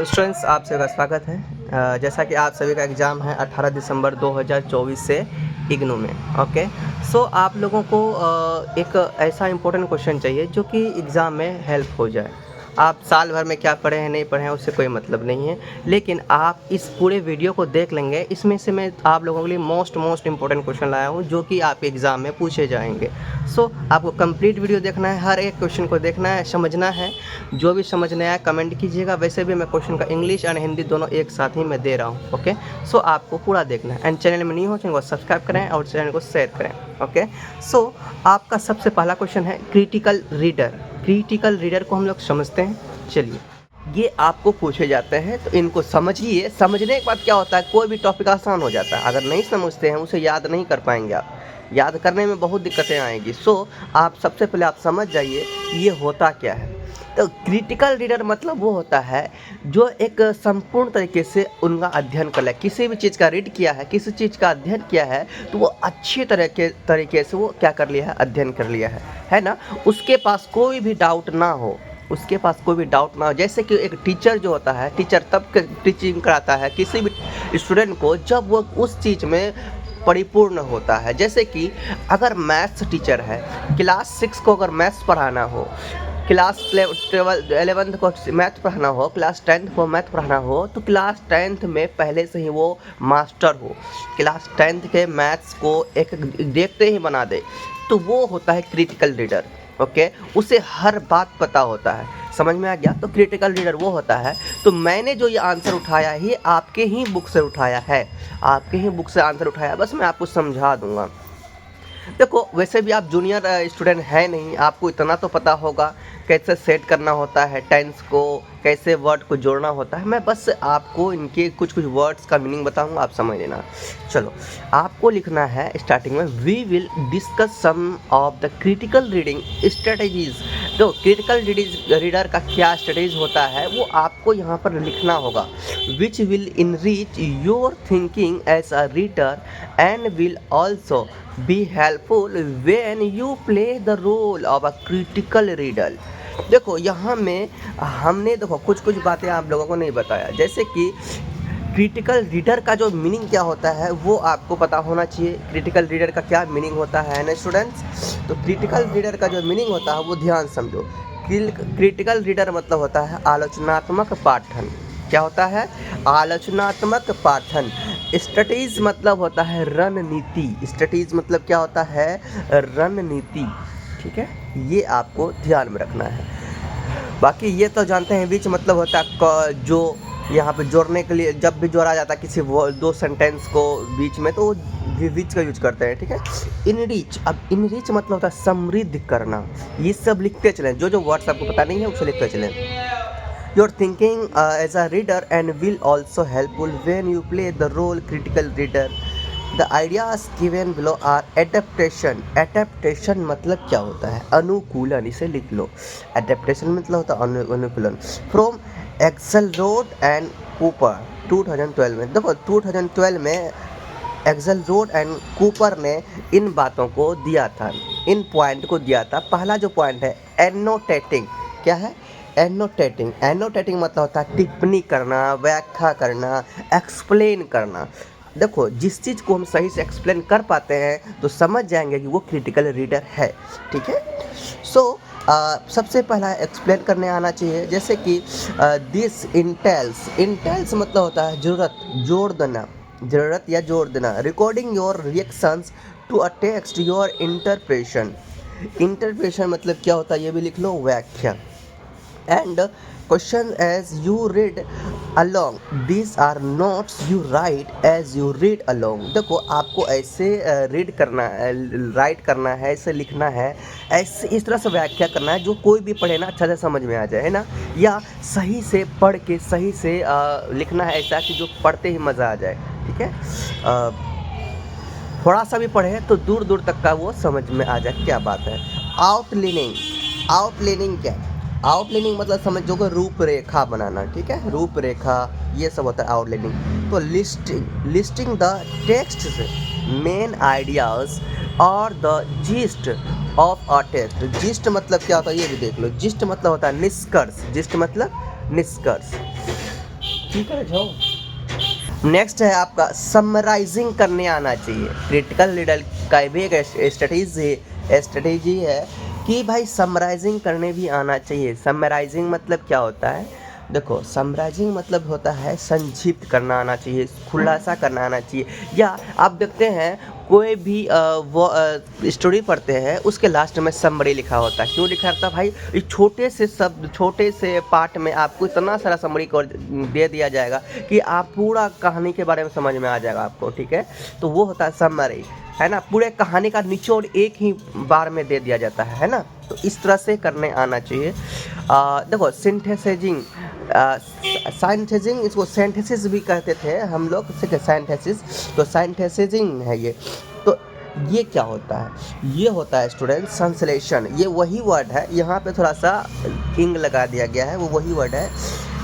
Hello students, आप सभी का स्वागत है। जैसा कि आप सभी का एग्ज़ाम है 18 दिसंबर 2024 से इग्नू में। ओके, सो आप लोगों को एक ऐसा इम्पोर्टेंट क्वेश्चन चाहिए जो कि एग्ज़ाम में हेल्प हो जाए। आप साल भर में क्या पढ़े हैं नहीं पढ़े हैं उससे कोई मतलब नहीं है, लेकिन आप इस पूरे वीडियो को देख लेंगे। इसमें से मैं आप लोगों के लिए मोस्ट इम्पोर्टेंट क्वेश्चन लाया हूँ जो कि आप एग्ज़ाम में पूछे जाएंगे। सो आपको कंप्लीट वीडियो देखना है, हर एक क्वेश्चन को देखना है, समझना है। जो भी समझ नहीं आया कमेंट कीजिएगा। वैसे भी मैं क्वेश्चन का इंग्लिश और हिंदी दोनों एक साथ ही मैं दे रहा हूँ। ओके, सो आपको पूरा देखना है। एंड चैनल में नहीं हो चैनल को सब्सक्राइब करें और चैनल को शेयर करें। ओके, सो आपका सबसे पहला क्वेश्चन है क्रिटिकल रीडर। क्रिटिकल रीडर को हम लोग समझते हैं। चलिए, ये आपको पूछे जाते हैं तो इनको समझिए। समझने के बाद क्या होता है, कोई भी टॉपिक आसान हो जाता है। अगर नहीं समझते हैं उसे याद नहीं कर पाएंगे आप, याद करने में बहुत दिक्कतें आएंगी। सो आप सबसे पहले आप समझ जाइए ये होता क्या है। तो क्रिटिकल रीडर मतलब वो होता है जो एक संपूर्ण तरीके से उनका अध्ययन कर ले। किसी भी चीज़ का रीड किया है, किसी चीज़ का अध्ययन किया है तो वो अच्छी तरीके से वो क्या कर लिया है, अध्ययन कर लिया है ना। उसके पास कोई भी डाउट ना हो, उसके पास कोई भी डाउट ना हो। जैसे कि एक टीचर जो होता है, टीचर तब टीचिंग कराता है किसी भी स्टूडेंट को जब वो उस चीज़ में परिपूर्ण होता है। जैसे कि अगर मैथ्स टीचर है, क्लास 6 को अगर मैथ्स पढ़ाना हो, क्लास 11th को मैथ पढ़ाना हो, क्लास 10th को मैथ पढ़ाना हो, तो क्लास 10th में पहले से ही वो मास्टर हो, क्लास 10th के मैथ्स को एक देखते ही बना दे, तो वो होता है क्रिटिकल रीडर। ओके, उसे हर बात पता होता है। समझ में आ गया? तो क्रिटिकल रीडर वो होता है। तो मैंने जो ये आंसर उठाया है ये आपके ही बुक से उठाया है, आपके ही बुक से आंसर उठाया, बस मैं आपको समझा दूंगा। देखो, वैसे भी आप जूनियर स्टूडेंट है नहीं, आपको इतना तो पता होगा कैसे सेट करना होता है टेंस को, कैसे वर्ड को जोड़ना होता है। मैं बस आपको इनके कुछ वर्ड्स का मीनिंग बताऊंगा, आप समझ लेना। चलो, आपको लिखना है स्टार्टिंग में, we will discuss some of the critical reading strategies. तो क्रिटिकल रीडर का क्या स्ट्रेटजीज होता है वो आपको यहाँ पर लिखना होगा। Which will enrich your thinking as a reader and will also be helpful when you play the role of a critical reader. देखो, यहाँ में हमने देखो कुछ बातें आप लोगों को नहीं बताया। जैसे कि क्रिटिकल रीडर का जो मीनिंग क्या होता है वो आपको पता होना चाहिए। क्रिटिकल रीडर का क्या मीनिंग होता है ना स्टूडेंट्स। तो क्रिटिकल रीडर का जो मीनिंग होता है वो ध्यान समझो। क्रिटिकल रीडर मतलब होता है आलोचनात्मक पाठन। क्या होता है? आलोचनात्मक पाठन। स्ट्रेटजीज मतलब होता है रणनीति। स्ट्रेटजीज मतलब क्या होता है? रणनीति। ठीक है, ये आपको ध्यान में रखना है। बाकी ये तो जानते हैं। विच मतलब होता है जो, यहाँ पे जोड़ने के लिए जब भी जोड़ा जाता है किसी दो सेंटेंस को बीच में तो विच का यूज करते हैं। ठीक है, इनरिच। अब इनरिच मतलब होता है समृद्ध करना। ये सब लिखते चलें, जो वर्ड्स आपको पता नहीं है उसे लिखते चलें। Your thinking as a reader and will also helpful when you play the role critical reader. The ideas given below are adaptation. Adaptation मतलब क्या होता है? अनुकूलन। इसे लिख लो। एडेप्टेशन मतलब होता है अनुकूलन। फ्रॉम एक्सेलरोड एंड कूपर 2012 में। देखो, 2012 में एक्सेलरोड एंड कूपर ने इन बातों को दिया था, इन पॉइंट को दिया था। पहला जो पॉइंट है एनोटेटिंग। क्या है? एनोटेटिंग। एनोटेटिंग मतलब होता है टिप्पणी करना, व्याख्या करना, एक्सप्लेन करना। देखो, जिस चीज़ को हम सही से एक्सप्लेन कर पाते हैं तो समझ जाएंगे कि वो क्रिटिकल रीडर है। ठीक है, सो सबसे पहला एक्सप्लेन करने आना चाहिए। जैसे कि दिस इंटेल्स। इंटेल्स मतलब होता है ज़रूरत, जोड़ देना, ज़रूरत या जोड़ देना। Recording your reactions to a text your interpretation. Interpretation मतलब क्या होता है ये भी लिख लो, व्याख्या। And question as you read along, these are notes you write as you read along. देखो, आपको ऐसे रीड करना है, राइट करना है, ऐसे लिखना है, ऐसे इस तरह से व्याख्या करना है जो कोई भी पढ़े ना अच्छा से समझ में आ जाए, है ना। या सही से पढ़ के सही से लिखना है ऐसा कि जो पढ़ते ही मज़ा आ जाए। ठीक है, थोड़ा सा भी पढ़े तो दूर दूर तक का वो समझ में आ जाए। क्या बात है? आउटलाइनिंग। आउटलाइनिंग क्या है? आउटलाइनिंग मतलब समझोगे रूपरेखा बनाना। ठीक है, रूपरेखा ये सब होता है आउटलाइनिंग। तो listing the text main ideas और the gist of a text. Gist मतलब क्या होता है ये भी देख लो। जिस्ट मतलब होता है निष्कर्ष। जिस्ट मतलब निष्कर्ष। ठीक है जाओ। नेक्स्ट है आपका समराइजिंग करने आना चाहिए। क्रिटिकल रीडर का भी एक स्ट्रेटेजी है कि भाई समराइजिंग करने भी आना चाहिए। समराइजिंग मतलब क्या होता है? देखो, समराइजिंग मतलब होता है संक्षिप्त करना आना चाहिए, खुलासा करना आना चाहिए। या आप देखते हैं कोई भी वो स्टोरी पढ़ते हैं, उसके लास्ट में समरी लिखा होता है। क्यों लिखा रहता है भाई? इस छोटे से शब्द, छोटे से पार्ट में आपको इतना सारा समरी को दे दिया जाएगा कि आप पूरा कहानी के बारे में समझ में आ जाएगा आपको, ठीक है? तो वो होता है समरी, है ना? पूरे कहानी का निचोड़ एक ही बार में दे दिया जाता है ना? तो इस तरह से करने आना चाहिए। देखो, सिंथेसाइजिंग, इसको सिंथेसिस भी कहते थे हम लोग, ठीक है? सिंथेसिस, तो सिंथेसाइजिंग है ये। तो ये क्या होता है? ये होता है स्टूडेंट संश्लेषण। ये वही वर्ड है, यहाँ पे थोड़ा सा इंग लगा दिया गया है, वो वही वर्ड है।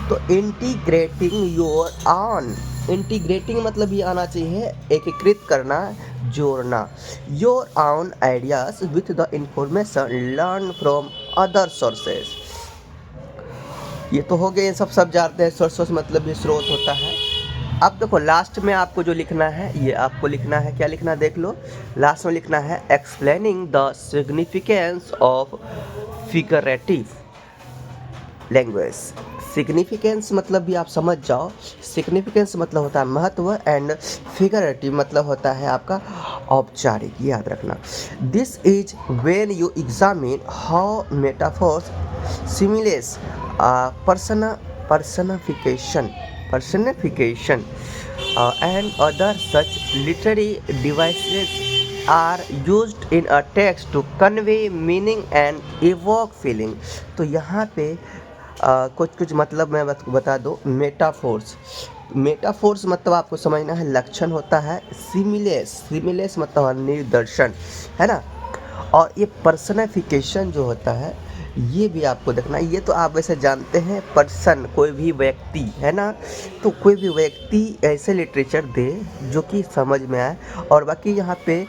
तो इंटीग्रेटिंग योर ऑन, इंटीग्रेटिंग मतलब ये आना चाहिए एकीकृत करना, जोड़ना। Your on ideas with the information learn from other sources. ये तो हो गए, ये सब जानते हैं। सोर्सेस मतलब ये स्रोत होता है। अब देखो, लास्ट में आपको जो लिखना है, ये आपको लिखना है, क्या लिखना है देख लो। लास्ट में लिखना है explaining the significance of figurative language. Significance मतलब भी आप समझ जाओ। सिग्निफिकेंस मतलब होता है महत्व, एंड फिगरेटिव मतलब होता है आपका औपचारिक, याद रखना। This is when you examine how metaphors, similes, personification and other such literary devices are used in a text to convey meaning and evoke feeling। तो यहाँ पे कुछ मतलब मैं बता दो। मेटाफोर्स मतलब आपको समझना है लक्षण होता है। सिमिलेस मतलब निदर्शन, है ना? और ये पर्सनिफिकेशन जो होता है, ये भी आपको देखना है। ये तो आप वैसे जानते हैं, पर्सन कोई भी व्यक्ति, है ना? तो कोई भी व्यक्ति ऐसे लिटरेचर दे जो कि समझ में आए। और बाकी यहाँ पे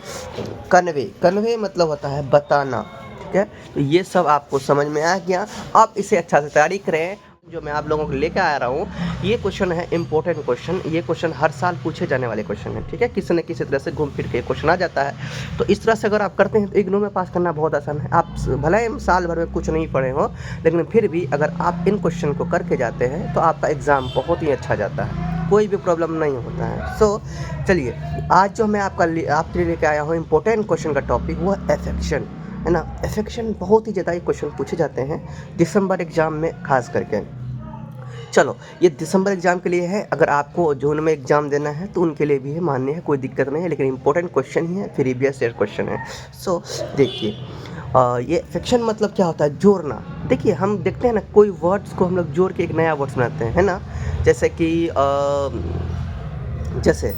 कन्वे मतलब होता है बताना, ठीक है? तो ये सब आपको समझ में आ गया। आप इसे अच्छा से तैयारी करें। जो मैं आप लोगों को लेकर आ रहा हूँ, ये क्वेश्चन है इंपॉर्टेंट क्वेश्चन। ये क्वेश्चन हर साल पूछे जाने वाले क्वेश्चन है, ठीक है? किसी न किसी तरह से घूम फिर के क्वेश्चन आ जाता है। तो इस तरह से अगर आप करते हैं तो इग्नू में पास करना बहुत आसान है। आप भले ही साल भर में कुछ नहीं पढ़े हो, लेकिन फिर भी अगर आप इन क्वेश्चन को करके जाते हैं तो आपका एग्ज़ाम बहुत ही अच्छा जाता है, कोई भी प्रॉब्लम नहीं होता है। सो चलिए, आज जो मैं आपके लिए लेके आया हूँ इंपॉर्टेंट क्वेश्चन का टॉपिक, वो अफेक्शन, है ना? अफेक्शन बहुत ही ज़्यादा ये क्वेश्चन पूछे जाते हैं दिसंबर एग्ज़ाम में खास करके। चलो, ये दिसंबर एग्ज़ाम के लिए है। अगर आपको जून में एग्ज़ाम देना है तो उनके लिए भी है, मान्य है, कोई दिक्कत नहीं है। लेकिन इंपॉर्टेंट क्वेश्चन ही है, प्रीवियस ईयर क्वेश्चन है। सो देखिए, ये अफेक्शन मतलब क्या होता है? जोड़ना। देखिए, हम देखते हैं ना, कोई वर्ड्स को हम लोग जोड़ के एक नया वर्ड्स बनाते हैं, है ना? जैसे कि जैसे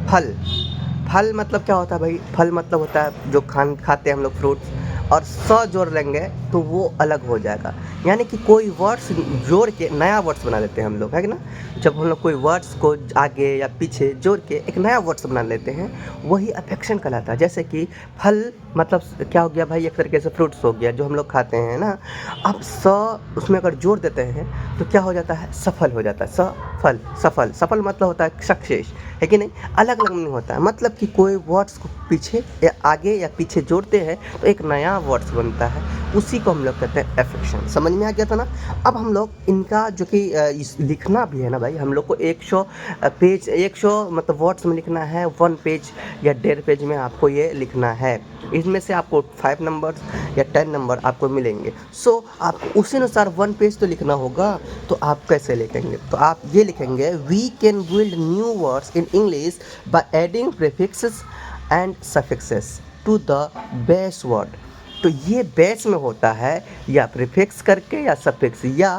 फल मतलब क्या होता है भाई? फल मतलब होता है जो खाते हैं हम लोग, फ्रूट्स। और जोड़ लेंगे तो वो अलग हो जाएगा। यानी कि कोई वर्ड्स जोड़ के नया वर्ड्स बना लेते हैं हम लोग, है ना? जब हम लोग कोई वर्ड्स को आगे या पीछे जोड़ के एक नया वर्ड्स बना लेते हैं, वही अफेक्शन कहलाता है। जैसे कि फल मतलब क्या हो गया भाई? एक तरीके से फ्रूट्स हो गया जो हम लोग खाते हैं ना। अब उसमें अगर जोड़ देते हैं तो क्या हो जाता है? सफल हो जाता है। सफल मतलब होता है सक्सेस, है कि नहीं? अलग अलग नहीं होता है। मतलब कि कोई वर्ड्स को पीछे या आगे या पीछे जोड़ते हैं तो एक नया वर्ड्स बनता है, उसी को हम लोग कहते हैं अफेक्शन। समझ में आ गया था ना? अब हम लोग इनका जो कि लिखना भी है ना भाई, हम लोग को 100 मतलब वर्ड्स में लिखना है। 1 पेज या 1.5 पेज में आपको ये लिखना है। इसमें से आपको 5 नंबर या 10 नंबर आपको मिलेंगे। सो आपको उसी अनुसार 1 पेज तो लिखना होगा। तो आप कैसे लिखेंगे? तो आप ये लिखेंगे, we can build new words in English by adding prefixes and suffixes to the base word. तो ये बेस में होता है या प्रीफिक्स करके या सफिक्स, या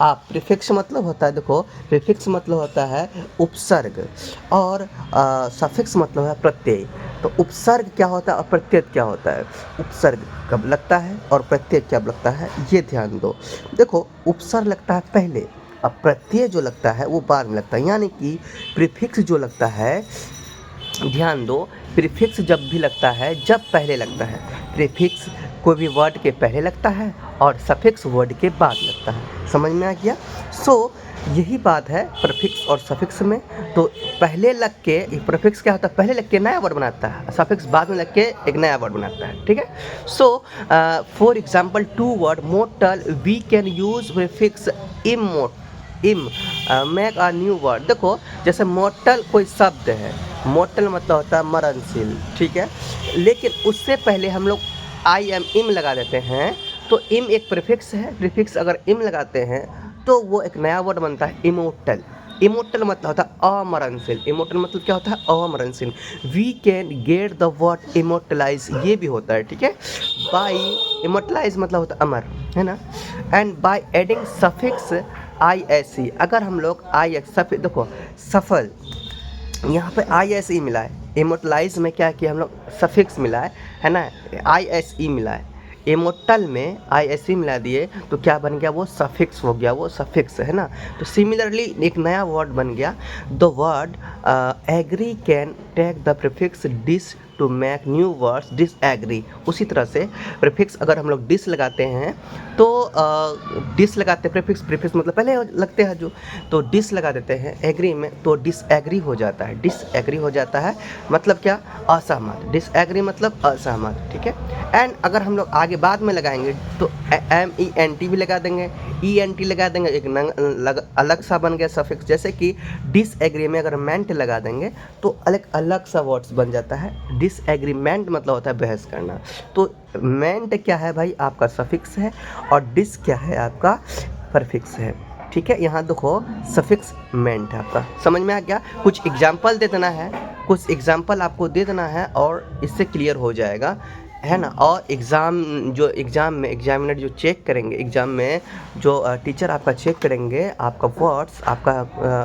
आप प्रीफिक्स मतलब होता है, देखो, प्रीफिक्स मतलब होता है उपसर्ग, और सफिक्स मतलब है प्रत्यय। तो उपसर्ग क्या होता है और प्रत्यय क्या होता है? उपसर्ग कब लगता है और प्रत्यय कब लगता है, ये ध्यान दो। देखो, उपसर्ग लगता है पहले, अब प्रत्यय जो लगता है वो बाद में लगता है। यानी कि प्रीफिक्स जो लगता है, ध्यान दो, प्रीफिक्स जब भी लगता है, जब पहले लगता है। प्रीफिक्स कोई भी वर्ड के पहले लगता है और सफिक्स वर्ड के बाद लगता है। समझ में आ गया? सो यही बात है प्रीफिक्स और सफिक्स में। तो पहले लग के प्रीफिक्स क्या होता है, पहले लग के नया वर्ड बनाता है, सफिक्स बाद में लग के एक नया वर्ड बनाता है, ठीक है। So for example to word mortal we can use prefix im make a new word. देखो जैसे मोर्टल कोई शब्द है, मोर्टल मतलब होता है मरणशील, ठीक है, लेकिन उससे पहले हम लोग आई एम इम लगा देते हैं, तो इम एक प्रीफिक्स है, प्रीफिक्स अगर इम लगाते हैं तो वो एक नया वर्ड बनता है इमोर्टल। इमोर्टल मतलब होता है अमरणशील, इमोर्टल मतलब क्या होता है अमरणशील। We can get the word immortalise, ये भी होता है, ठीक है। बाय इमोर्टलाइज मतलब होता है अमर, है ना। And by adding suffix I S E, अगर हम लोग आई एक्स सफिक्स, देखो सफल यहाँ पे आई एस ई मिला है, इमोर्टलाइज में क्या किया हम लोग सफिक्स मिला है ना, आई एस ई मिला है, इमोर्टल में आई एस ई मिला दिए तो क्या बन गया, वो सफिक्स हो गया, वो सफिक्स है ना। तो सिमिलरली एक नया वर्ड बन गया, the word agree can take the prefix dis to make new words disagree. उसी तरह से प्रीफिक्स अगर हम लोग डिस लगाते हैं तो डिस लगाते हैं, प्रीफिक्स मतलब पहले लगते हैं जो, तो डिस लगा देते हैं एग्री में तो डिसएग्री हो जाता है, डिसएग्री हो जाता है मतलब क्या, असहमत, डिसएग्री मतलब असहमत, ठीक है। एंड अगर हम लोग आगे बाद में लगाएंगे तो एम ई एन टी भी लगा देंगे, ई एन टी लगा देंगे, एक अलग सा बन गया सफिक्स। जैसे कि डिसएग्री में अगर मेंट लगा देंगे तो अलग अलग सा वर्ड्स बन जाता है। डिसएग्रीमेंट मतलब होता है बहस करना, तो मेंट क्या है भाई आपका सफिक्स है और डिस क्या है आपका प्रीफिक्स है, ठीक है। यहाँ देखो सफिक्स मेंट है आपका, समझ में आ गया। कुछ एग्जाम्पल दे देना है, कुछ एग्जाम्पल आपको दे देना है और इससे क्लियर हो जाएगा, है ना। और एग्ज़ाम में एग्जामिनर जो चेक करेंगे, एग्ज़ाम में जो टीचर आपका चेक करेंगे आपका वर्ड्स, आपका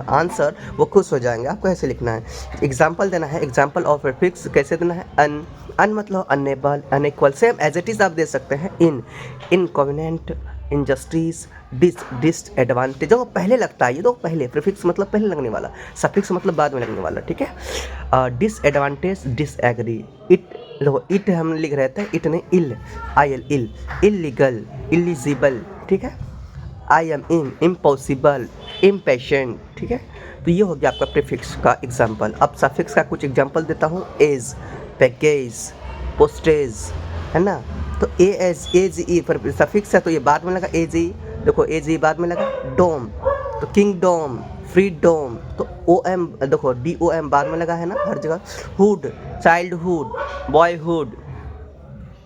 आंसर, वो खुश हो जाएंगे। आपको ऐसे लिखना है, एग्जाम्पल देना है, एग्जाम्पल ऑफ प्रीफिक्स कैसे देना है, अन मतलब unable, unequal, same as it is आप दे सकते हैं, इनकन्वीनिएंट, इनजस्टिस, डिसएडवांटेज। जो पहले लगता है ये तो पहले, प्रीफिक्स मतलब पहले लगने वाला, सफिक्स मतलब बाद में लगने वाला, ठीक है। डिसएडवांटेज, डिसएग्री, इट हम लिख रहे थे, इट ने il, I L il, illegal, illegible, ठीक है। आई एम इम्पॉसिबल, इम्पेशेंट, ठीक है। तो ये हो गया आपका प्रीफिक्स का एग्जाम्पल। अब सफिक्स का कुछ एग्जाम्पल देता हूँ, एज, पैकेज, पोस्टेज, है ना। तो एज ई पर सफिक्स है तो ये बाद में लगा एज ई, देखो एज ई बाद में लगा, डोम तो किंगडोम, फ्रीडोम, तो ओ एम देखो डी ओ एम बाद में लगा है ना हर जगह, hood, childhood, boyhood,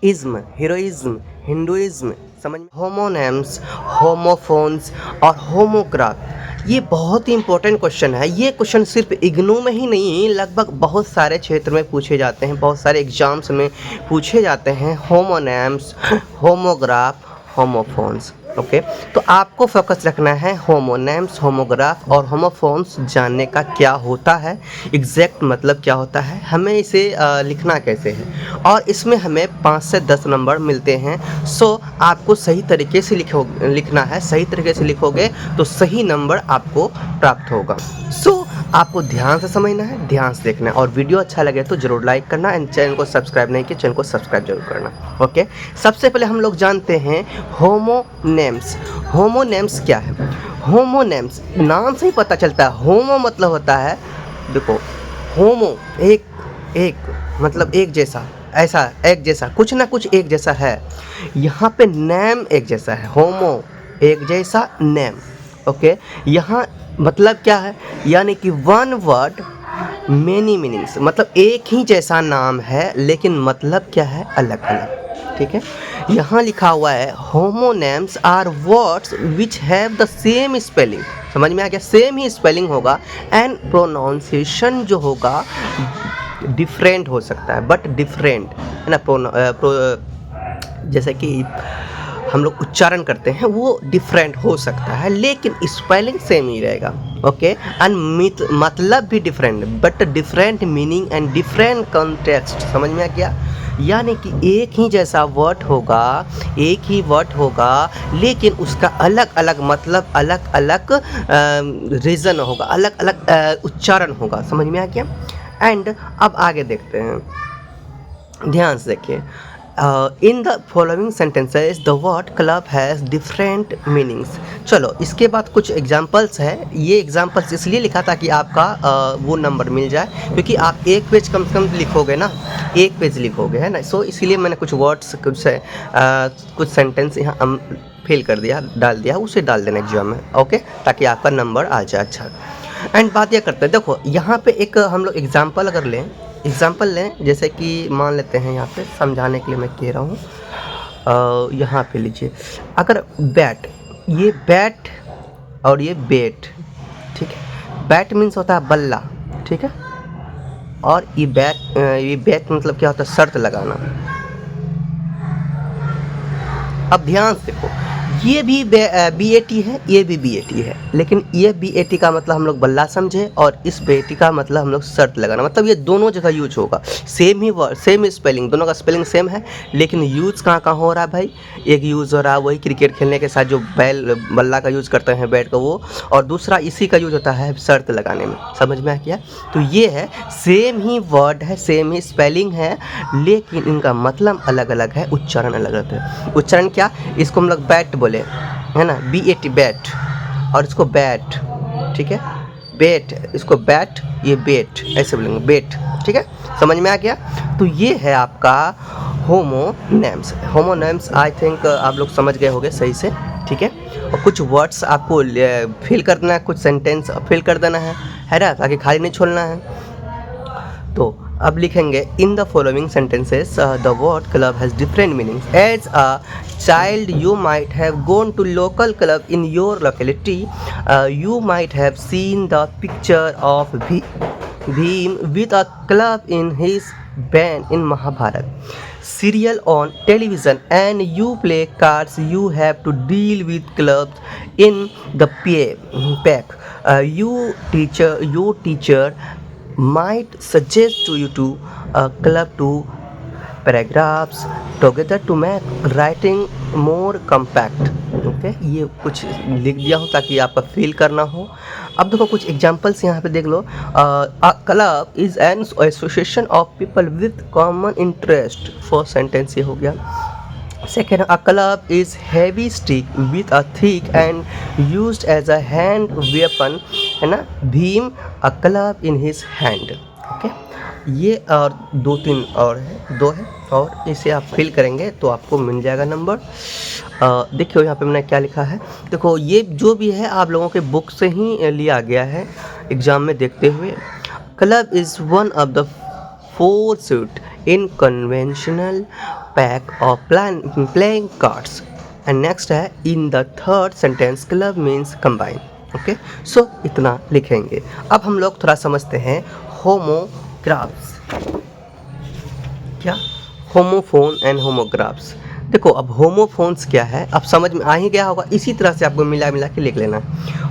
ism, heroism, Hinduism, समझ में। होमोनेम्स, होमोफोन्स और होमोग्राफ, ये बहुत ही इंपॉर्टेंट क्वेश्चन है। ये क्वेश्चन सिर्फ इग्नू में ही नहीं, लगभग बहुत सारे क्षेत्र में पूछे जाते हैं, बहुत सारे एग्जाम्स में पूछे जाते हैं। Homonyms, homograph, homophones, okay. तो आपको फोकस रखना है होमोनेम्स, होमोग्राफ और होमोफोन्स जानने का क्या होता है, एग्जैक्ट मतलब क्या होता है, हमें इसे लिखना कैसे है, और इसमें हमें 5 से 10 नंबर मिलते हैं। सो आपको सही तरीके से लिखना है, सही तरीके से लिखोगे तो सही नंबर आपको प्राप्त होगा। सो आपको ध्यान से समझना है, ध्यान से देखना है, और वीडियो अच्छा लगे तो जरूर लाइक करना, एंड चैनल को सब्सक्राइब नहीं किया चैनल को सब्सक्राइब जरूर करना, ओके। सबसे पहले हम लोग जानते हैं होमोनेम्स। होमोनेम्स क्या है, होमोनेम्स नाम से ही पता चलता है, होमो मतलब होता है, देखो होमो एक मतलब एक जैसा, ऐसा एक जैसा, कुछ ना कुछ एक जैसा है। यहाँ पे नेम एक जैसा है, होमो एक जैसा, नेम, ओके। यहाँ मतलब क्या है, यानी कि वन वर्ड मेनी मीनिंग्स, मतलब एक ही जैसा नाम है लेकिन मतलब क्या है, अलग अलग, ठीक है। यहाँ लिखा हुआ है homonyms are words which have the same spelling, समझ में आ गया, सेम ही स्पेलिंग होगा, एंड प्रोनाउंसिएशन जो होगा डिफरेंट हो सकता है, बट डिफरेंट है ना, जैसे कि हम लोग उच्चारण करते हैं वो डिफरेंट हो सकता है लेकिन स्पेलिंग सेम ही रहेगा, ओके। एंड मतलब भी different, but different meaning and different context, समझ में आ गया। यानी कि एक ही जैसा वर्ड होगा, एक ही वर्ड होगा लेकिन उसका अलग अलग मतलब, अलग अलग रीज़न होगा, अलग अलग उच्चारण होगा, समझ में आ गया। एंड अब आगे देखते हैं, ध्यान से देखिए, इन the following sentences the word club has different meanings. चलो इसके बाद कुछ एग्जांपल्स है। ये एग्जांपल्स इसलिए लिखा ताकि आपका वो नंबर मिल जाए, क्योंकि आप एक पेज कम से कम लिखोगे ना, एक पेज लिखोगे, है ना। सो इसीलिए मैंने कुछ वर्ड्स कुछ सेंटेंस यहाँ फिल कर दिया, डाल दिया, उसे डाल देना एग्जाम में, ओके, ताकि आपका नंबर आ जाए अच्छा। एंड बात ये करते हैं, देखो यहाँ पे एक हम लोग एग्जाम्पल लें, जैसे कि मान लेते हैं यहाँ पे समझाने के लिए मैं कह रहा हूँ। यहाँ पे लीजिए, अगर ये बैट और ये बेट, ठीक है। बैट मीन्स होता है बल्ला, ठीक है, और ये बैट मतलब क्या होता है, शर्त लगाना। अब ध्यान से देखो, ये भी BAT है, ये भी BAT है, लेकिन ये BAT का मतलब हम लोग बल्ला समझे और इस BAT का मतलब हम लोग शर्त लगाना। मतलब ये दोनों जगह यूज होगा, सेम ही वर्ड, सेम स्पेलिंग, दोनों का स्पेलिंग सेम है, लेकिन यूज कहाँ कहाँ हो रहा है भाई। एक यूज़ हो रहा है वही क्रिकेट खेलने के साथ जो बल्ला का यूज़ करते हैं, बैट का वो, और दूसरा इसी का यूज होता है शर्त लगाने में। समझ में आ गया। तो ये है, सेम ही वर्ड है, सेम ही स्पेलिंग है, लेकिन इनका मतलब अलग अलग है, उच्चारण अलग अलग है। उच्चारण क्या, इसको हम लोग बैट बोले, है ना, BAT बैट, और इसको बैट, ठीक है, बेट, इसको बैट, ये बेट, ऐसे बोलेंगे बेट, ठीक है। समझ में आ गया। तो ये है आपका होमोनेम्स। आई थिंक आप लोग समझ गए होंगे सही से, ठीक है। और कुछ वर्ड्स आपको फिल करना है, कुछ सेंटेंस फिल कर देना है ना, ताकि खाली नहीं छोड़ना है। तो अब लिखेंगे, in the following sentences the word club has different meanings. As a child you might have gone to local club in your locality. You might have seen the picture of Bhim with a club in his band in Mahabharat serial on television, and you play cards. You have to deal with clubs in the pack. Your teacher might suggest to you to club to paragraphs together to make writing more compact. Okay, ये कुछ लिख दिया हो ताकि आपका feel करना हो। अब देखो कुछ एग्जांपल्स यहाँ पे देख लो। A club is an association of people with common interest. First sentence ये हो गया। Second, a club is heavy stick with a thick end used as a hand weapon, है ना, Bhim a club in his hand. Okay, ये और दो है और इसे आप फिल करेंगे तो आपको मिल जाएगा नंबर। देखियो यहाँ पे मैंने क्या लिखा है, देखो ये जो भी है आप लोगों के बुक से ही लिया गया है एग्ज़ाम में देखते हुए। Club is one of the 4 suit in conventional pack of playing cards. And next है, in the third sentence club means combine. Okay, so इतना लिखेंगे। अब हम लोग थोड़ा समझते हैं होमोग्राफ्स। क्या, होमोफोन एंड होमोग्राफ्स। देखो अब होमोफोन्स क्या है, अब समझ में आ ही गया होगा, इसी तरह से आपको मिला के लिख लेना।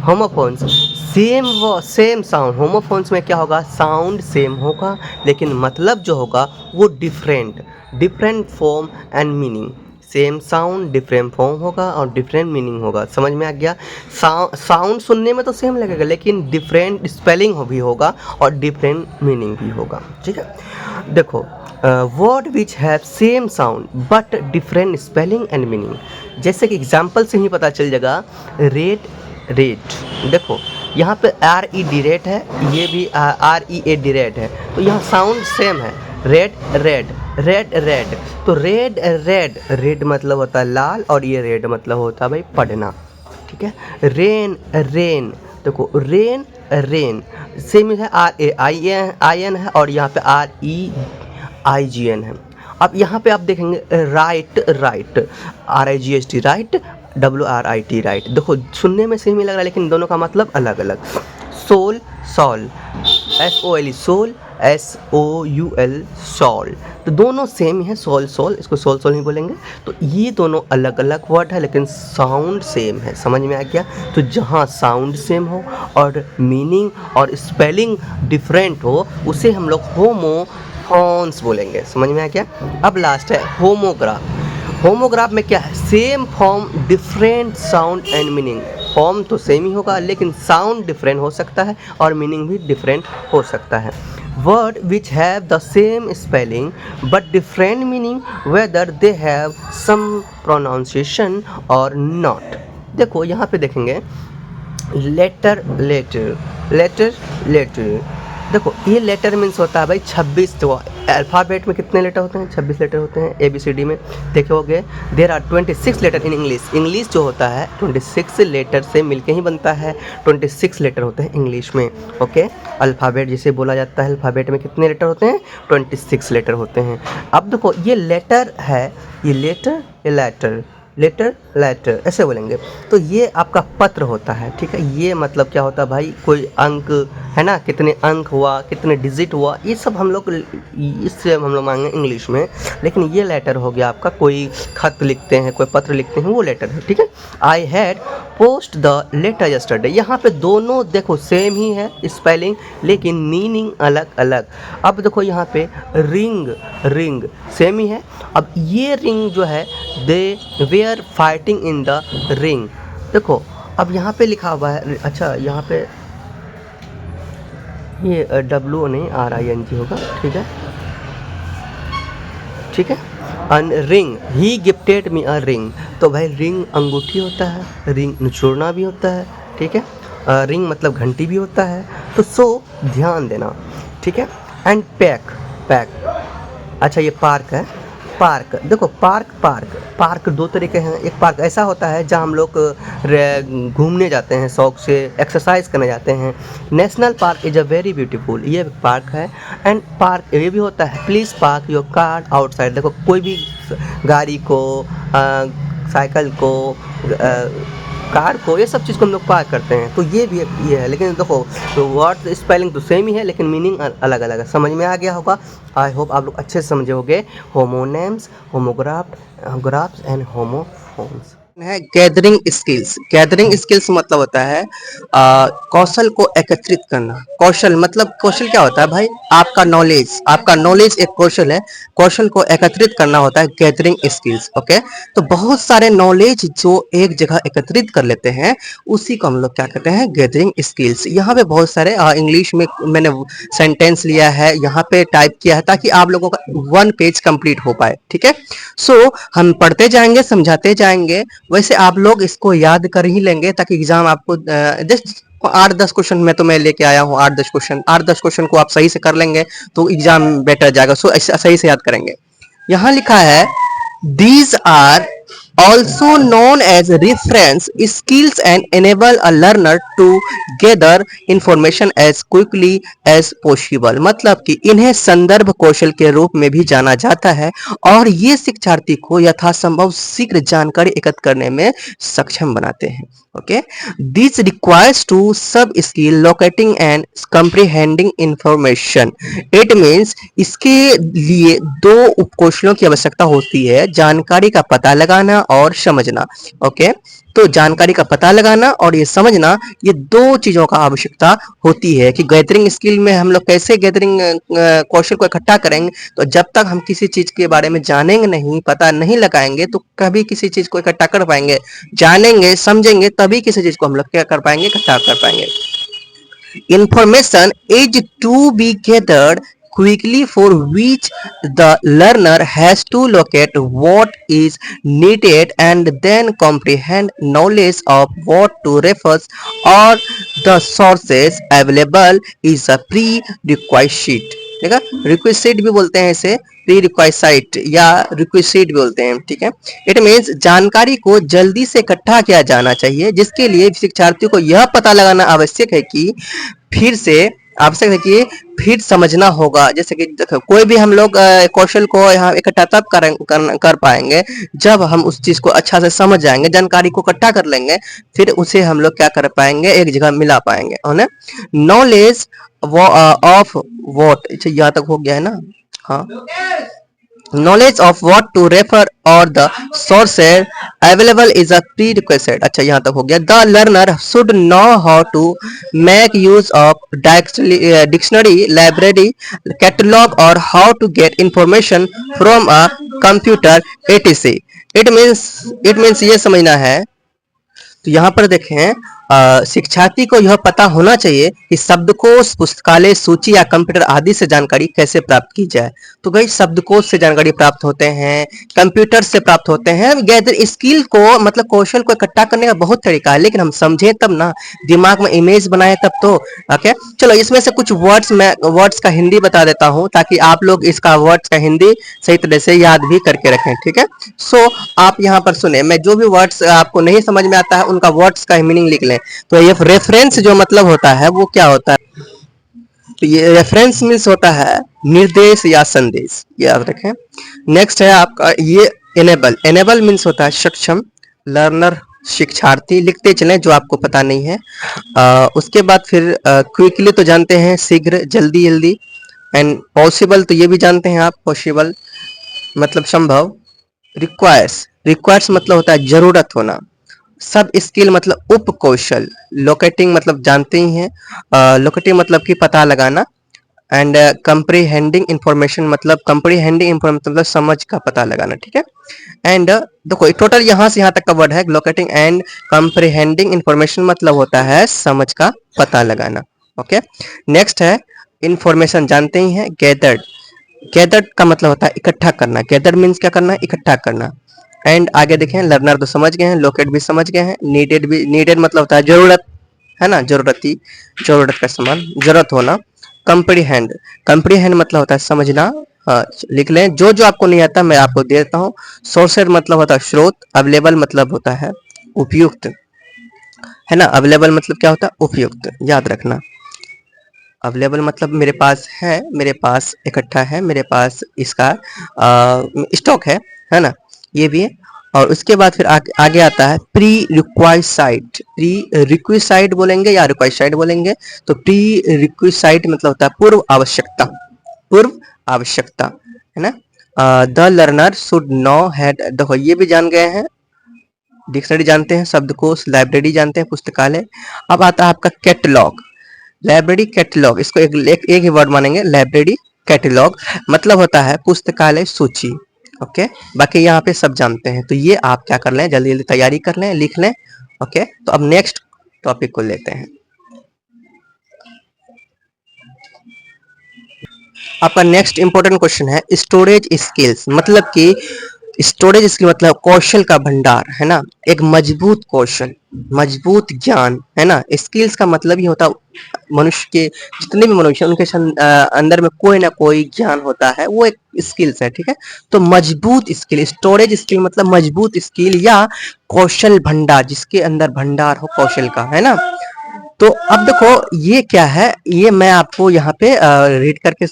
Homophones same sound. होमोफोन्स में क्या होगा, साउंड सेम होगा लेकिन मतलब जो होगा वो different form and meaning. Same sound different form होगा और डिफरेंट मीनिंग होगा। समझ में आ गया। साउंड सुनने में तो सेम लगेगा लेकिन डिफरेंट स्पेलिंग भी होगा और डिफरेंट मीनिंग भी होगा, ठीक है। देखो, word which have same sound but different spelling and meaning. जैसे कि एग्जाम्पल से ही पता चल जाएगा, रेड। देखो यहाँ पे RED रेड है, ये भी READ रेड है, तो यहाँ साउंड सेम है। रेड। तो रेड मतलब होता है लाल और ये रेड मतलब होता है भाई पढ़ना, ठीक है। रेन। देखो रेन सेम है, RAIN है और यहाँ पे REIGN है। अब यहाँ पे आप देखेंगे right RIGHT right, WRIT right. देखो सुनने में सेम ही लग रहा है लेकिन दोनों का मतलब अलग अलग। Sole SOL soul, SOUL soul, तो दोनों सेम ही है। सॉल, इसको सॉल ही बोलेंगे। तो ये दोनों अलग अलग वर्ड है लेकिन साउंड सेम है। समझ में आ गया। तो जहाँ साउंड सेम हो और मीनिंग और स्पेलिंग डिफरेंट हो उसे हम लोग होमोफोन्स बोलेंगे। समझ में आ गया। अब लास्ट है होमोग्राफ में क्या है, same form different sound and meaning. Form तो सेम ही होगा लेकिन साउंड डिफरेंट हो सकता है और मीनिंग भी डिफरेंट हो सकता है। Word which have the same spelling but different meaning whether they have some pronunciation और नॉट। देखो यहाँ पे देखेंगे लेटर लेटर लेटर लेटर। देखो ये लेटर मीन्स होता है भाई 26। तो अल्फ़ाबेट में कितने लेटर होते हैं? 26 लेटर होते हैं ABCD में। देखे होगे there are 26 letter in English. English जो होता है 26 लेटर से मिलके ही बनता है। 26 लेटर होते हैं इंग्लिश में। ओके, अल्फ़ाबेट जिसे बोला जाता है, अल्फ़ाबेट में कितने लेटर होते हैं? 26 लेटर होते हैं। अब देखो ये लेटर है, ये लेटर, ये लेटर, लेटर लेटर ऐसे बोलेंगे। तो ये आपका पत्र होता है, ठीक है। ये मतलब क्या होता है भाई? कोई अंक है ना, कितने अंक हुआ, कितने डिजिट हुआ, ये सब हम लोग इससे हम लोग मांगेंगे इंग्लिश में। लेकिन ये लेटर हो गया आपका, कोई खत लिखते हैं, कोई पत्र लिखते हैं, वो लेटर है, ठीक है। I had post the letter yesterday. यहाँ पे दोनों देखो सेम ही है स्पेलिंग लेकिन मीनिंग अलग अलग। अब देखो यहाँ पे रिंग, रिंग सेम ही है। अब ये रिंग जो है they were fighting in the ring. देखो अब यहाँ पे लिखा हुआ है, अच्छा यहाँ पे ये W नहीं RING होगा, ठीक है, ठीक है। अन ring he gifted me a ring. तो भाई रिंग अंगूठी होता है, रिंग निचोड़ना भी होता है, ठीक है। रिंग मतलब घंटी भी होता है। तो सो ध्यान देना, ठीक है। एंड पैक, पैक, अच्छा ये पार्क है, पार्क। देखो पार्क, पार्क, पार्क दो तरीके हैं। एक पार्क ऐसा होता है जहाँ हम लोग घूमने जाते हैं, शौक से एक्सरसाइज करने जाते हैं। National park is a very beautiful, ये पार्क है। एंड पार्क ये भी होता है please park your car outside. देखो कोई भी गाड़ी को, साइकिल को, कार को, ये सब चीज़ को हम लोग पार्क करते हैं। तो ये भी ये है। लेकिन देखो तो वर्ड स्पेलिंग तो सेम ही है लेकिन मीनिंग अलग अलग है। समझ में आ गया होगा? आई होप आप लोग अच्छे से समझे होंगे। होमोनेम्स, होमोग्राफ्स एंड होमोफोन्स है। गैदरिंग स्किल्स, गैदरिंग स्किल्स मतलब होता है कौशल को एकत्रित करना। कौशल मतलब कौशल क्या होता है भाई? आपका नॉलेज, आपका नॉलेज एक कौशल है। कौशल को एकत्रित करना होता है गैदरिंग स्किल्स। ओके, तो बहुत सारे नॉलेज जो एक जगह एकत्रित कर लेते हैं उसी को हम लोग क्या कहते हैं? Gathering skills. यहाँ पे बहुत सारे इंग्लिश में मैंने सेंटेंस लिया है, यहाँ पे टाइप किया है ताकि आप लोगों का 1 पेज कंप्लीट हो पाए, ठीक है। सो हम पढ़ते जाएंगे, समझाते जाएंगे। वैसे आप लोग इसको याद कर ही लेंगे ताकि एग्जाम आपको जस्ट 8-10 क्वेश्चन में तो मैं लेके आया हूँ। 8-10 क्वेश्चन, 8-10 क्वेश्चन को आप सही से कर लेंगे तो एग्जाम बेटर जाएगा। सो सही से याद करेंगे। यहाँ लिखा है these are also known as reference skills and enable a learner to gather information as quickly as possible। मतलब कि इन्हें संदर्भ कौशल के रूप में भी जाना जाता है और ये शिक्षार्थी को यथासंभव शीघ्र जानकारी एकत्र करने में सक्षम बनाते हैं। Okay, this requires two sub skill locating and comprehending information. It means इसके लिए 2 उपकौशलों की आवश्यकता होती है, जानकारी का पता लगाना और समझना। ओके, तो जानकारी का पता लगाना और ये समझना, ये 2 चीजों का आवश्यकता होती है। कि गैदरिंग स्किल में हम लोग कैसे गैदरिंग कौशल को इकट्ठा करेंगे? तो जब तक हम किसी चीज के बारे में जानेंगे नहीं, पता नहीं लगाएंगे तो कभी किसी चीज को इकट्ठा कर पाएंगे? जानेंगे, समझेंगे तभी किसी चीज को हम लोग क्या कर पाएंगे? इकट्ठा कर पाएंगे। Information is to be gathered quickly for which the learner has to locate what is needed and then comprehend knowledge of what to refer or the sources available is a prerequisite। ठीक है, requisite भी बोलते हैं इसे, pre रिक्वाइसाइट या requisite भी बोलते हैं, ठीक है। इट मीन्स जानकारी को जल्दी से इकट्ठा किया जाना चाहिए जिसके लिए शिक्षार्थियों को यह पता लगाना आवश्यक है कि फिर समझना होगा। जैसे कि कोई भी हम लोग कौशल को यहाँ इकट्ठा तब कर पाएंगे जब हम उस चीज को अच्छा से समझ जाएंगे, जानकारी को इकट्ठा कर लेंगे, फिर उसे हम लोग क्या कर पाएंगे? एक जगह मिला पाएंगे, है ना। नॉलेज ऑफ वॉट, यहाँ तक हो गया है ना? हाँ, knowledge of what to refer or the sources available is a prerequisite। अच्छा यहाँ तक हो गया। The learner should know how to make use of dictionary, library, catalog or how to get information from a computer etc। It means ये समझना है तो यहाँ पर देखें शिक्षार्थी को यह पता होना चाहिए कि शब्दकोश, पुस्तकालय, सूची या कंप्यूटर आदि से जानकारी कैसे प्राप्त की जाए। तो गई शब्दकोश से जानकारी प्राप्त होते हैं, कंप्यूटर से प्राप्त होते हैं। गैदर स्किल को मतलब कौशल को इकट्ठा करने का बहुत तरीका है, लेकिन हम समझे तब ना, दिमाग में इमेज बनाए तब तो। ओके, चलो इसमें से कुछ वर्ड्स मैं वर्ड्स का हिंदी बता देता हूँ ताकि आप लोग इसका वर्ड्स का हिंदी सही तरह से याद भी करके रखें, ठीक है। सो आप यहाँ पर सुने, मैं जो भी वर्ड्स आपको नहीं समझ में आता है उनका वर्ड्स का मीनिंग लिख लें। तो ये रेफरेंस जो मतलब होता है वो क्या होता है, तो ये रेफरेंस मीन्स होता है निर्देश या संदेश, याद रखें। नेक्स्ट है आपका ये एनेबल। एनेबल मीन्स होता है सक्षम, लर्नर शिक्षार्थी, लिखते चलें जो आपको पता नहीं है। उसके बाद फिर क्विकली तो जानते हैं शीघ्र, जल्दी जल्दी। एंड पॉसिबल तो ये भी जानते हैं आप, पॉसिबल मतलब संभव। रिक्वायर्स, रिक्वायर्स मतलब होता है जरूरत होना। सब स्किल मतलब उप कौशल। लोकेटिंग मतलब जानते ही हैं, लोकेटिंग मतलब कि पता लगाना। एंड कंप्रीहेंडिंग इंफॉर्मेशन मतलब कंप्रीहेंडिंग इंफॉर्मेशन मतलब समझ का पता लगाना, ठीक है। एंड देखो टोटल यहाँ से यहाँ तक का वर्ड है। लोकेटिंग एंड कंप्रीहेंडिंग इंफॉर्मेशन मतलब होता है समझ का पता लगाना। ओके, नेक्स्ट है इंफॉर्मेशन, जानते ही हैं गैदर्ड। गैदर्ड का मतलब होता है इकट्ठा करना। गैदर मीन्स क्या करना, इकट्ठा करना। एंड आगे देखें, लर्नर तो समझ गए हैं, लोकेट भी समझ गए हैं, नीडेड भी, नीडेड मतलब होता है जरूरत, है ना, जरूरती, जरूरत का समान, जरूरत होना। कंप्रीहेंड, कंप्रीहेंड मतलब होता है समझना। हाँ, लिख लें, जो जो आपको नहीं आता मैं आपको दे देता हूँ। सोर्सेड मतलब होता है स्रोत। अवेलेबल मतलब होता है उपयुक्त, है ना। अवेलेबल मतलब क्या होता है, उपयुक्त, याद रखना। अवेलेबल मतलब मेरे पास है, मेरे पास इकट्ठा है, मेरे पास इसका स्टॉक है ना, ये भी है। और उसके बाद फिर आगे आता है प्री रिक्वाइसाइड। प्री रिक्विसाइड बोलेंगे या रिक्वाइसाइड बोलेंगे। तो प्री रिक्विसाइड मतलब होता है पूर्व आवश्यकता, पूर्व आवश्यकता, है ना। The learner should know had, देखो ये भी जान गए हैं। डिक्शनरी जानते हैं, शब्दकोश, लाइब्रेरी जानते हैं, पुस्तकालय। अब आता है आपका कैटलॉग। लाइब्रेरी कैटलॉग, इसको एक ही वर्ड मानेंगे, लाइब्रेरी कैटलॉग मतलब होता है पुस्तकालय सूची। ओके, बाकी यहाँ पे सब जानते हैं। तो ये आप क्या कर लें, जल्दी जल्दी तैयारी कर लें, लिख लें। ओके, तो अब नेक्स्ट टॉपिक को लेते हैं। आपका नेक्स्ट इंपॉर्टेंट क्वेश्चन है स्टोरेज स्किल्स, मतलब कि स्टोरेज स्किल मतलब कौशल का भंडार, है ना। एक मजबूत कौशल, मजबूत ज्ञान, है ना। स्किल्स का मतलब ही होता है मनुष्य के, जितने भी मनुष्य उनके अंदर में कोई ना कोई ज्ञान होता है, वो एक स्किल्स है, ठीक है। तो मजबूत स्किल, स्टोरेज स्किल मतलब मजबूत स्किल या कौशल भंडार, जिसके अंदर भंडार हो कौशल का, है ना। तो अब देखो ये क्या है, ये मैं आपको यहाँ पे रीड करके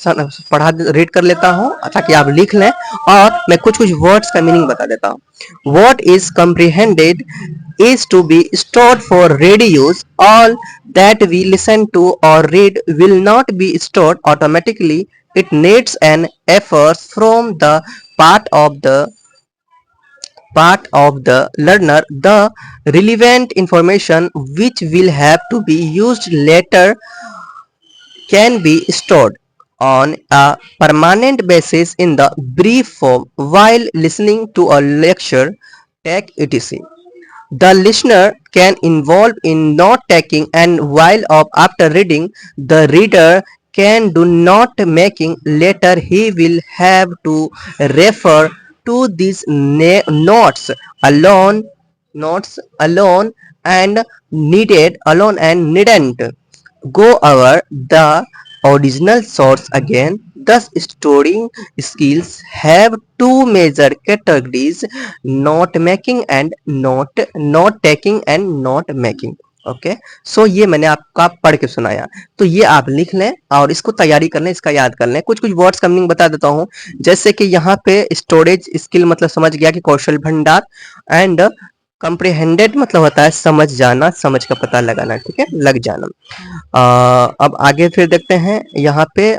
रीड कर लेता हूँ ताकि आप लिख लें। और मैं कुछ कुछ वर्ड्स का मीनिंग बता देता हूँ। What is comprehended is to be stored for ready use. All that we listen to or read will not be stored automatically. It needs an effort from the part of the learner. The relevant information which will have to be used later can be stored on a permanent basis in the brief form while listening to a lecture, take etc. The listener can involve in note taking, and while after reading, the reader can do note making. Later, he will have to refer to these notes alone and needn't go over the original source again. Thus, storing skills have two major categories: note making and note taking and note making. Okay, so ये मैंने आपका पढ़ के सुनाया, तो ये आप लिख लें और इसको तैयारी कर लें, इसका याद कर लें। कुछ कुछ वर्ड्स का मीनिंग बता देता हूँ, जैसे कि यहाँ पे स्टोरेज स्किल मतलब समझ गया कि कौशल भंडार। एंड कंप्रीहेंडेड मतलब होता है समझ जाना, समझ का पता लगाना, ठीक है, लग जाना। अब आगे फिर देखते हैं यहाँ पे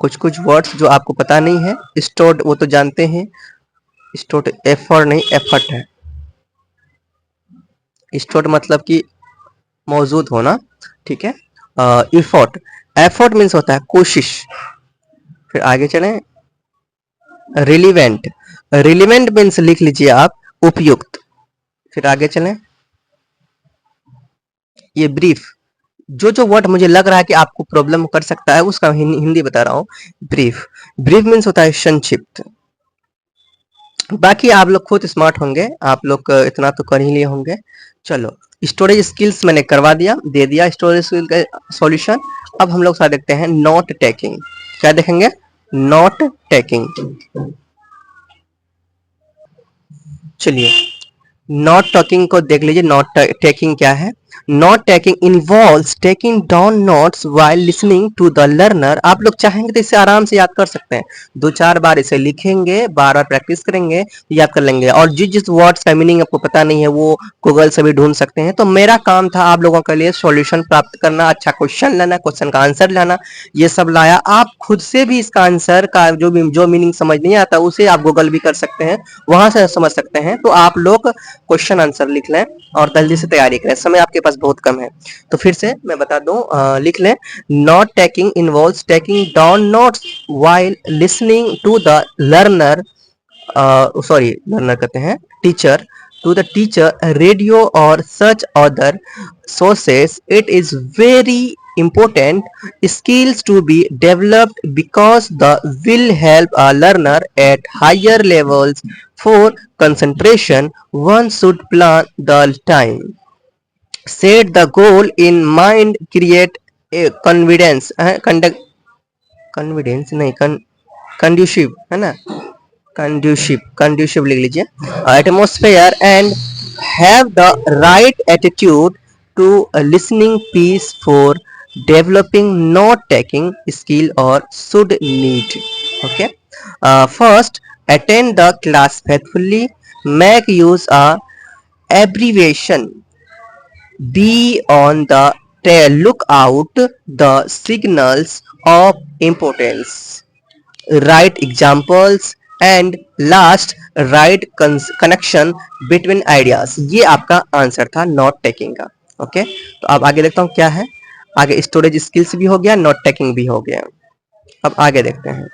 कुछ कुछ वर्ड्स जो आपको पता नहीं है। स्टोर्ड वो तो जानते हैं, स्टोर्ड एफर्ट नहीं, एफर्ट है। स्टोर्ड मतलब कि मौजूद होना, ठीक है। एफर्ट, एफर्ट मीन्स होता है कोशिश। फिर आगे चलें, रिलीवेंट, रिलीवेंट मीन्स लिख लीजिए आप उपयुक्त। फिर आगे चलें, ये ब्रीफ, जो जो वर्ड मुझे लग रहा है कि आपको प्रॉब्लम कर सकता है उसका हिंदी बता रहा हूँ। ब्रीफ, ब्रीफ मीन्स होता है संक्षिप्त। बाकी आप लोग खुद स्मार्ट होंगे, आप लोग इतना तो कर ही लिए होंगे। चलो, स्टोरेज स्किल्स मैंने करवा दिया, दे दिया स्टोरेज स्किल का सॉल्यूशन। अब हम लोग साथ देखते हैं नोट टेकिंग। क्या देखेंगे? Note taking. चलिए, नोट टेकिंग को देख लीजिए। नोट टेकिंग क्या है? Note taking involves taking down notes while listening to the learner. आप लोग चाहेंगे तो इसे आराम से याद कर सकते हैं। 2-4 बार इसे लिखेंगे, बार बार प्रैक्टिस करेंगे, याद कर लेंगे। और जिस जिस वर्ड्स का मीनिंग आपको पता नहीं है वो गूगल से भी ढूंढ सकते हैं। तो मेरा काम था आप लोगों के लिए सॉल्यूशन प्राप्त करना, अच्छा क्वेश्चन लाना, क्वेश्चन का आंसर लाना, ये सब लाया। आप खुद से भी इसका आंसर का जो मीनिंग समझ नहीं आता उसे आप गूगल भी कर सकते हैं, वहां से समझ सकते हैं। तो आप लोग क्वेश्चन आंसर लिख लें और जल्दी से तैयारी करें, समय आपके पास बहुत कम है। तो फिर से मैं बता दूं, लिख लें। Note taking involves taking down notes while listening to the learner, sorry learner कहते हैं teacher, to the teacher, radio or such other sources. It is very important skills to be developed because the will help a learner at higher levels. For concentration, one should plan the time, set the goal in mind, create a confidence, confidence नहीं, conducive है ना, conducive लिख लीजिए, atmosphere, and have the right attitude to listening piece for developing note taking skill और should need. Okay, first attend the class faithfully, make use a abbreviation, be on the look out the signals of importance, write examples, and last write connection between ideas। ये आपका answer था note taking का। Okay, तो अब आगे देखता हूँ क्या है। आगे स्टोरेज स्किल्स भी हो गया, नोट टेकिंग भी हो गया। अब आगे देखते हैं।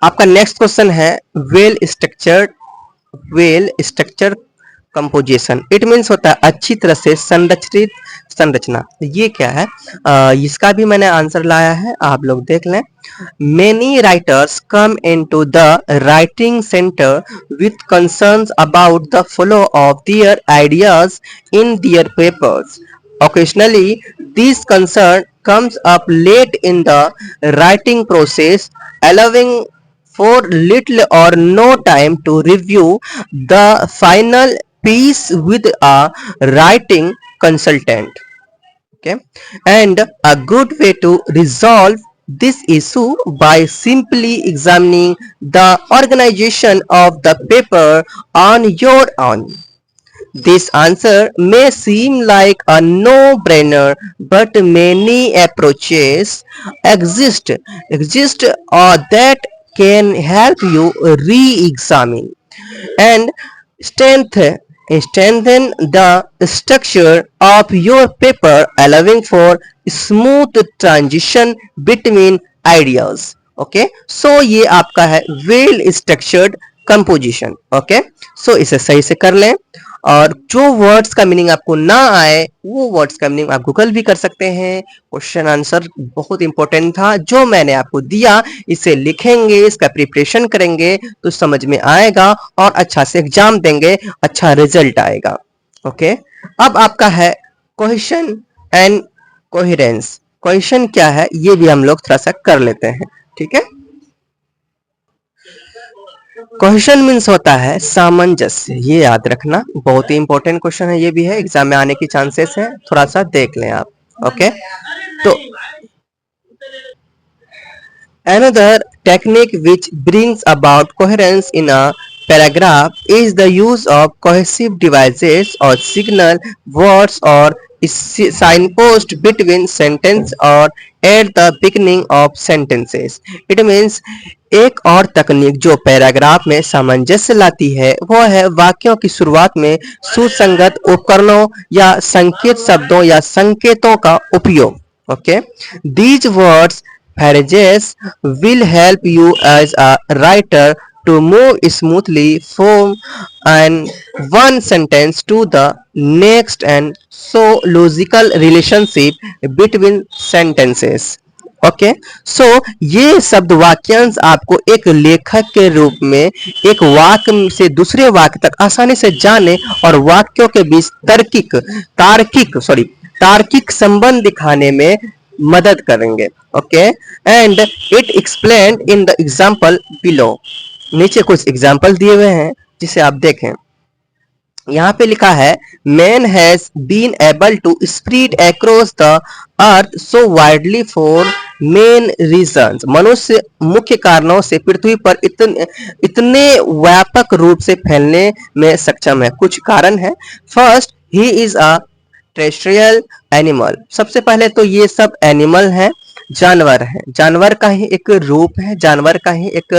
आपका नेक्स्ट क्वेश्चन है well structured composition. It means होता है अच्छी तरह से संरचित संरचना। ये क्या है? इसका भी मैंने आंसर लाया है, आप लोग देख लें। Many writers come into the writing centre with concerns about the flow of their ideas in their papers. Occasionally, this concern comes up late in the writing process, allowing for little or no time to review the final piece with a writing consultant. Okay, and a good way to resolve this issue by simply examining the organization of the paper on your own. This answer may seem like a no-brainer, but many approaches exist that can help you re-examine and strengthen the structure of your paper, allowing for smooth transition between ideas. Okay, so ये आपका है well structured composition. Okay, so इसे सही से कर लें, और जो वर्ड्स का मीनिंग आपको ना आए वो वर्ड्स का मीनिंग आप गूगल भी कर सकते हैं। क्वेश्चन आंसर बहुत इंपॉर्टेंट था जो मैंने आपको दिया, इसे लिखेंगे, इसका प्रिपरेशन करेंगे तो समझ में आएगा और अच्छा से एग्जाम देंगे, अच्छा रिजल्ट आएगा। ओके, अब आपका है क्वेश्चन एंड कोहेरेंस। क्वेश्चन क्या है ये भी हम लोग थोड़ा सा कर लेते हैं, ठीक है। क्वेश्चन मीन्स होता है सामंजस्य, ये याद रखना, बहुत ही इंपॉर्टेंट क्वेश्चन है, ये भी है, एग्जाम में आने की चांसेस है, थोड़ा सा देख लें आप। ओके, तो another technique which brings about coherence in a paragraph is the use of cohesive devices or signal words or signpost between sentence or at the beginning of sentences. It means एक और तकनीक जो paragraph में सामंजस्य लाती है वो है वाक्यों की शुरुआत में सुसंगत उपकरणों या संकेत शब्दों या संकेतों का उपयोग। Okay, these words phrases will help you as a writer to move smoothly from and one sentence to the next and so logical relationship between sentences. Okay so ये शब्द वाक्यांश आपको एक लेखक के रूप में एक वाक्य से दूसरे वाक्य तक आसानी से जाने और वाक्यों के बीच तार्किक संबंध दिखाने में मदद करेंगे. Okay and it explain in the example below. नीचे कुछ एग्जाम्पल दिए हुए हैं जिसे आप देखें. यहाँ पे लिखा है man has been able to spread across the earth so widely for main reasons. मनुष्य मुख्य कारणों से पृथ्वी पर इतने व्यापक रूप से फैलने में सक्षम है. कुछ कारण है. First he is a terrestrial animal. सबसे पहले तो ये सब एनिमल हैं, जानवर है. जानवर का ही एक रूप है, जानवर का ही एक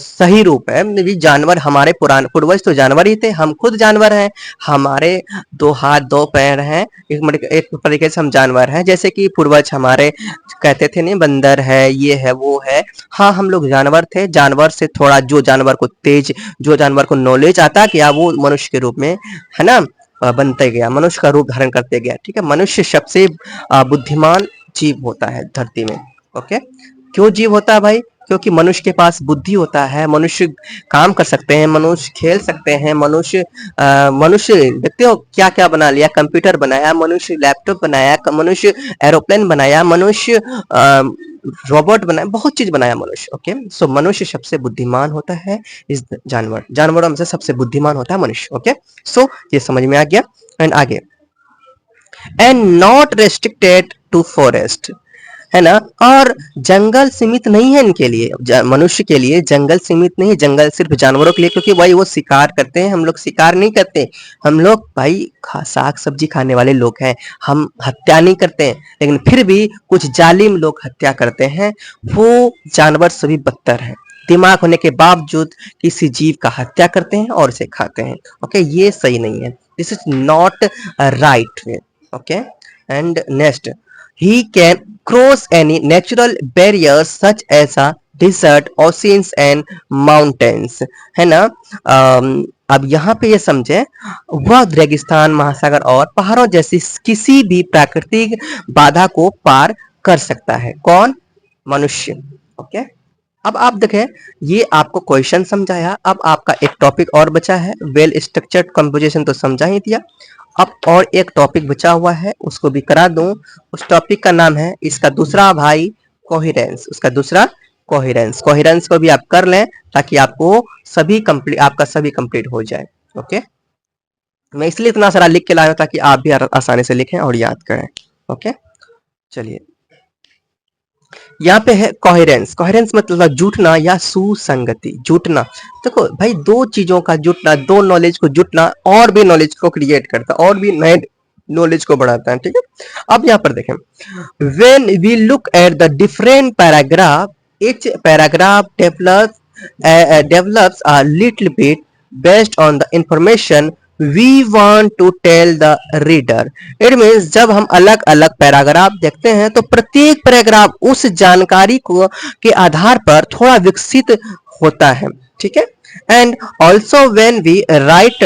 सही रूप है. जानवर हमारे पुराने पूर्वज तो जानवर ही थे, हम खुद जानवर हैं. हमारे 2 हाथ 2 पैर हैं, एक तरीके से हम जानवर हैं. जैसे कि पूर्वज हमारे कहते थे नहीं बंदर है, ये है वो है. हाँ हम लोग जानवर थे. जानवर से थोड़ा जो जानवर को नॉलेज आता गया वो मनुष्य के रूप में है ना बनते गया, मनुष्य का रूप धारण करते गया. ठीक है. मनुष्य सबसे बुद्धिमान जीव होता है धरती में. ओके क्यों जीव होता है भाई? क्योंकि मनुष्य के पास बुद्धि होता है, मनुष्य काम कर सकते हैं, मनुष्य खेल सकते हैं, मनुष्य देखते हो क्या क्या बना लिया. कंप्यूटर बनाया मनुष्य, लैपटॉप बनाया मनुष्य, एरोप्लेन बनाया मनुष्य, रोबोट बनाया, बहुत चीज बनाया मनुष्य. ओके सो मनुष्य सबसे बुद्धिमान होता है. इस जानवरों में से सबसे बुद्धिमान होता है मनुष्य. ओके सो ये समझ में आ गया. एंड आगे and not restricted to forest है ना. और जंगल सीमित नहीं है इनके लिए, मनुष्य के लिए जंगल सीमित नहीं. जंगल सिर्फ जानवरों के लिए, क्योंकि भाई वो शिकार करते हैं, हम लोग शिकार नहीं करते. हम लोग भाई साग सब्जी खाने वाले लोग हैं, हम हत्या नहीं करते हैं. लेकिन फिर भी कुछ जालिम लोग हत्या करते हैं. वो जानवर सभी बदतर है, दिमाग होने के बावजूद किसी जीव का हत्या करते हैं और इसे खाते हैं. ओके ये सही नहीं है. This is not right way. Okay and next he can cross any natural barriers such as a desert, oceans and mountains है ना. अब यहाँ पे ये समझे वह रेगिस्तान, महासागर और पहाड़ों जैसी किसी भी प्राकृतिक बाधा को पार कर सकता है. कौन? मनुष्य. ओके अब आप देखें ये आपको क्वेश्चन समझाया. अब आपका एक टॉपिक और बचा है. वेल स्ट्रक्चर्ड कंपोजिशन तो समझा ही दिया. अब और एक टॉपिक बचा हुआ है, उसको भी करा दूं. उस टॉपिक का नाम है, इसका दूसरा भाई कोहेरेंस. उसका दूसरा कोहेरेंस. कोहेरेंस को भी आप कर लें ताकि आपको आपका सभी कंप्लीट हो जाए. ओके मैं इसलिए इतना सारा लिख के लाया ताकि आप भी आसानी से लिखें और याद करें. ओके चलिए यहाँ पे है कोहेरेंस. कोहेरेंस मतलब जुटना या सुसंगति. जुटना देखो भाई, दो चीजों का जुटना, दो नॉलेज को जुटना और भी नॉलेज को क्रिएट करता है और भी नए नॉलेज को बढ़ाता है. ठीक है. अब यहाँ पर देखें when we look at the different paragraph, each paragraph develops a little bit based on the information we want to tell the reader. It means जब हम अलग अलग पैराग्राफ देखते हैं तो प्रत्येक पैराग्राफ उस जानकारी को के आधार पर थोड़ा विकसित होता है. ठीक है. And also when we write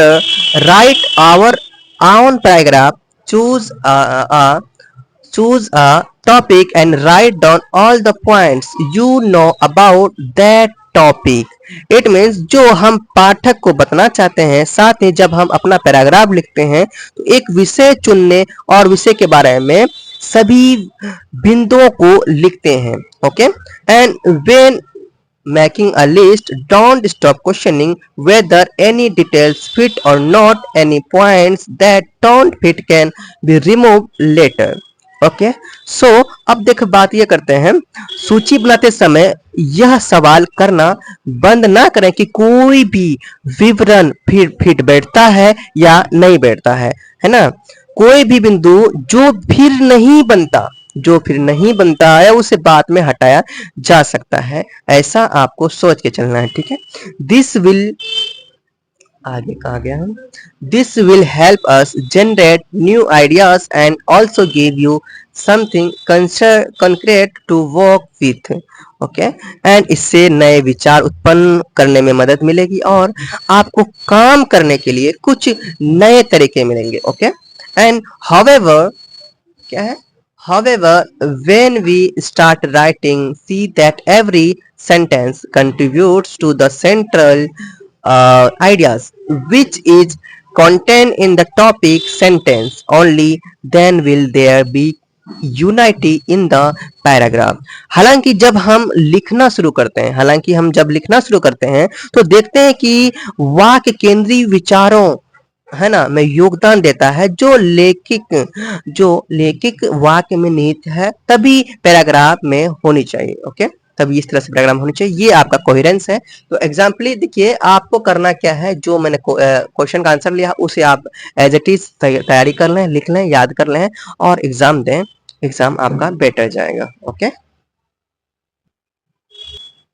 our own paragraph, choose a topic and write down all the points you know about that topic. It means जो हम पाठक को बताना चाहते हैं, साथ ही जब हम अपना पैराग्राफ लिखते हैं तो एक विषय चुनने और विषय के बारे में सभी बिंदुओं को लिखते हैं. Okay and when making a list, don't stop questioning whether any details fit or not. Any points that don't fit can be removed later. Okay so अब देख बात ये करते हैं, सूची बनाते समय यह सवाल करना बंद ना करें कि कोई भी विवरण फिट बैठता है या नहीं बैठता है ना. कोई भी बिंदु जो फिर नहीं बनता है उसे बाद में हटाया जा सकता है. ऐसा आपको सोच के चलना है. ठीक है. दिस विल आगे कहा गया है, this will help us generate new ideas and also give you something concrete to work with. Okay, and इससे नए विचार उत्पन्न करने में मदद मिलेगी और आपको काम करने के लिए कुछ नए तरीके मिलेंगे। ओके, एंड हाउएवर, क्या है, however when we start writing, see that every sentence contributes to the central ideas which is contained in the topic sentence, only then will there be unity in the paragraph. हालांकि जब हम लिखना शुरू करते हैं, हालांकि हम जब लिखना शुरू करते हैं तो देखते हैं कि वाक्य केंद्रीय विचारों, है ना, में योगदान देता है जो लेखिक वाक्य में निहित है, तभी पैराग्राफ में होनी चाहिए। ओके, तभी इस तरह से पैराग्राफ होनी चाहिए। ये आपका कोहेरेंस है। तो एग्जाम्पली देखिए, आपको करना क्या है, जो मैंने क्वेश्चन का आंसर लिया उसे आप एज इट इज तैयारी कर लें, लिख लें, याद कर लें और एग्जाम दें। एग्जाम आपका बेटर जाएगा। ओके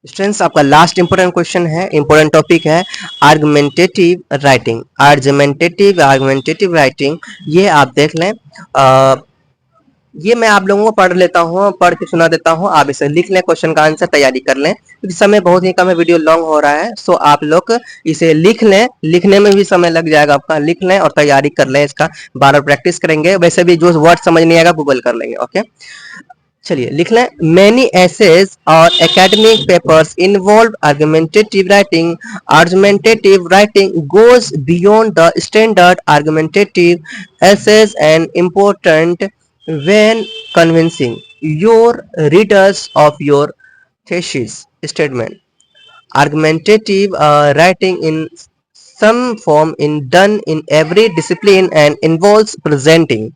स्टूडेंट्स, आपका लास्ट इंपोर्टेंट क्वेश्चन है, इंपोर्टेंट टॉपिक है आर्गुमेंटेटिव राइटिंग। आर्गुमेंटेटिव राइटिंग, ये आप देख लें। ये मैं आप लोगों को पढ़ लेता हूँ, पढ़ के सुना देता हूँ, आप इसे लिख लें, क्वेश्चन का आंसर तैयारी कर लें, क्योंकि समय बहुत ही कम है, वीडियो लॉन्ग हो रहा है। सो आप लोग इसे लिख लें, लिखने में भी समय लग जाएगा आपका, लिख लें और तैयारी कर लें, इसका बार बार प्रैक्टिस करेंगे। वैसे भी जो वर्ड समझ नहीं आएगा गूगल कर लेंगे। ओके, चलिए लिख लें। मेनी एसेज और academic papers involve argumentative writing. Argumentative writing goes beyond the standard argumentative essays and important when convincing your readers of your thesis statement. Argumentative writing in some form is done in every discipline and involves presenting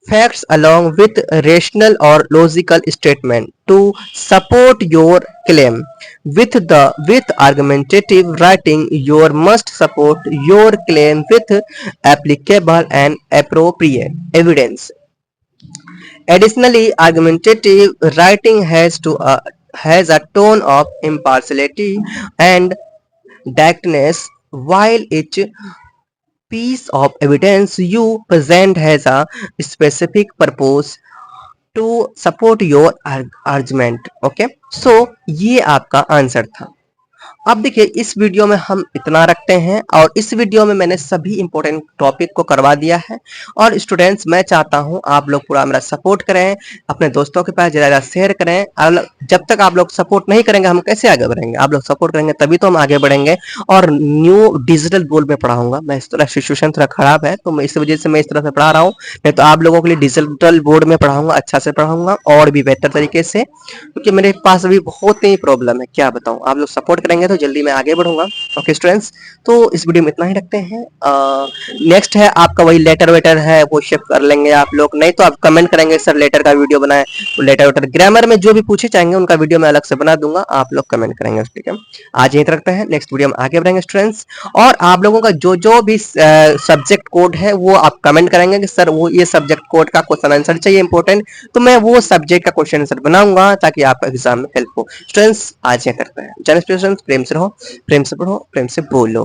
facts along with rational or logical statement to support your claim. With argumentative writing, you must support your claim with applicable and appropriate evidence. Additionally, argumentative writing has a tone of impartiality and directness, while each piece of evidence you present has a specific purpose to support your argument. Okay, so ये आपका answer था। अब देखिए, इस video में हम इतना रखते हैं और इस वीडियो में मैंने सभी इंपॉर्टेंट टॉपिक को करवा दिया है। और स्टूडेंट्स, मैं चाहता हूं आप लोग पूरा मेरा सपोर्ट करें, अपने दोस्तों के पास ज़्यादा शेयर करें। जब तक आप लोग सपोर्ट नहीं करेंगे हम कैसे आगे बढ़ेंगे? आप लोग सपोर्ट करेंगे तभी तो हम आगे बढ़ेंगे। और न्यू डिजिटल बोर्ड में पढ़ाऊंगा मैं, इस तरह सिचुएशन थोड़ा खराब है तो मैं इस वजह से मैं इस तरह से पढ़ा रहा हूँ, नहीं तो आप लोगों के लिए डिजिटल बोर्ड में पढ़ाऊंगा, अच्छा से पढ़ाऊंगा और भी बेहतर तरीके से, क्योंकि मेरे पास अभी बहुत ही प्रॉब्लम है, क्या बताऊं। आप लोग सपोर्ट करेंगे तो जल्दी मैं आगे बढ़ूंगा। ओके स्टूडेंट्स, तो इस वीडियो में इतना ही रखते हैं। नेक्स्ट है आपका वही लेटर वेटर है, वो शेप कर लेंगे आप लोग, नहीं तो आप कमेंट करेंगे सर लेटर का वीडियो बनाए, तो लेटर वेटर ग्रामर में जो भी पूछे चाहेंगे उनका वीडियो मैं अलग से बना दूंगा, आप लोग कमेंट करेंगे। ठीक है, आज यहीं तक रखते हैं, नेक्स्ट वीडियो में आगे बढ़ेंगे स्टूडेंट्स। और आप लोगों का जो जो भी सब्जेक्ट कोड है वो आप कमेंट करेंगे कि सर वो ये सब्जेक्ट कोड का क्वेश्चन आंसर चाहिए इंपॉर्टेंट, तो मैं वो सब्जेक्ट का क्वेश्चन आंसर बनाऊंगा ताकि आपका एग्जाम में हेल्प हो। स्टूडेंट्स, आज ये करते हैं। जन स्टूडेंट्स, प्रेम से रहो, प्रेम से पढ़ो, प्रेम से बोलो।